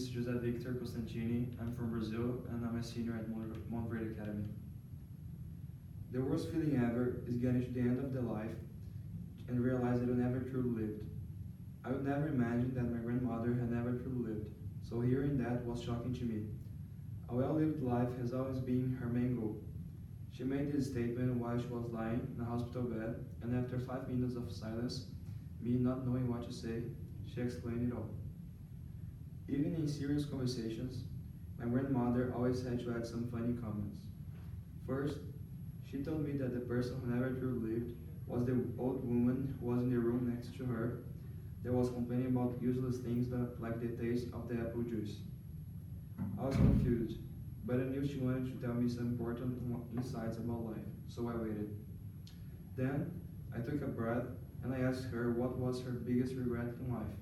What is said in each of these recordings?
is José Victor Costantini. I'm from Brazil and I'm a senior at Montreal Academy. The worst feeling ever is getting to the end of the life and realize that I never truly lived. I would never imagine that my grandmother had never truly lived, so hearing that was shocking to me. A well-lived life has always been her main goal. She made this statement while she was lying in a hospital bed, and after 5 minutes of silence, me not knowing what to say, she explained it all. Even in serious conversations, my grandmother always had to add some funny comments. First, she told me that the person who never truly lived was the old woman who was in the room next to her that was complaining about useless things like the taste of the apple juice. I was confused, but I knew she wanted to tell me some important insights about life, so I waited. Then, I took a breath and I asked her what was her biggest regret in life.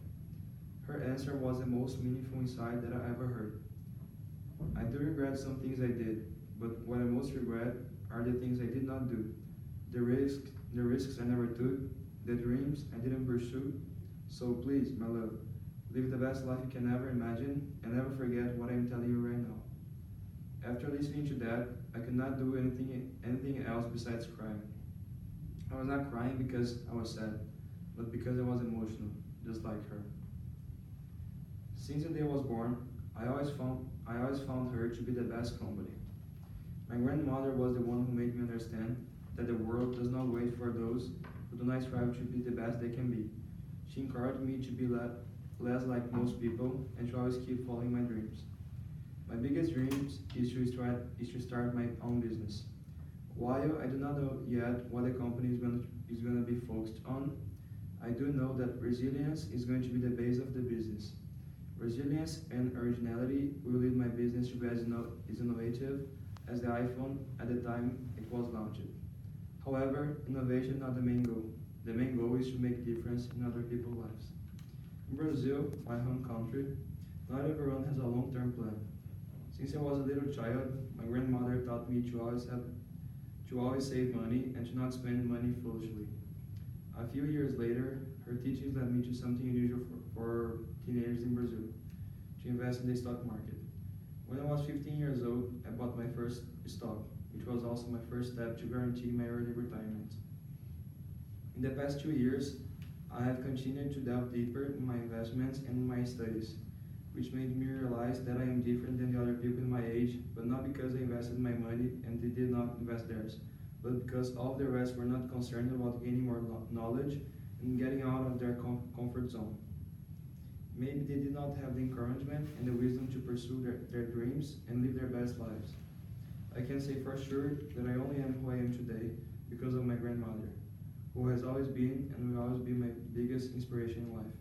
Her answer was the most meaningful insight that I ever heard. I do regret some things I did, but what I most regret are the things I did not do, the risks I never took, the dreams I didn't pursue. So please, my love, live the best life you can ever imagine and never forget what I'm telling you right now. After listening to that, I could not do anything else besides crying. I was not crying because I was sad, but because I was emotional, just like her. Since the day I was born, I always found her to be the best company. My grandmother was the one who made me understand that the world does not wait for those who do not strive to be the best they can be. She encouraged me to be less like most people and to always keep following my dreams. My biggest dreams is to start my own business. While I do not know yet what the company is going to be focused on, I do know that resilience is going to be the base of the business. Resilience and originality will lead my business to be as innovative as the iPhone at the time it was launched. However, innovation is not the main goal. The main goal is to make a difference in other people's lives. In Brazil, my home country, not everyone has a long-term plan. Since I was a little child, my grandmother taught me to always save money and to not spend money foolishly. A few years later, her teachings led me to something unusual for teenagers in Brazil, to invest in the stock market. When I was 15 years old, I bought my first stock, which was also my first step to guarantee my early retirement. In the past 2 years, I have continued to delve deeper in my investments and in my studies, which made me realize that I am different than the other people in my age, but not because I invested my money and they did not invest theirs, but because all the rest were not concerned about gaining more knowledge and getting out of their comfort zone. Maybe they did not have the encouragement and the wisdom to pursue their dreams and live their best lives. I can say for sure that I only am who I am today because of my grandmother, who has always been and will always be my biggest inspiration in life.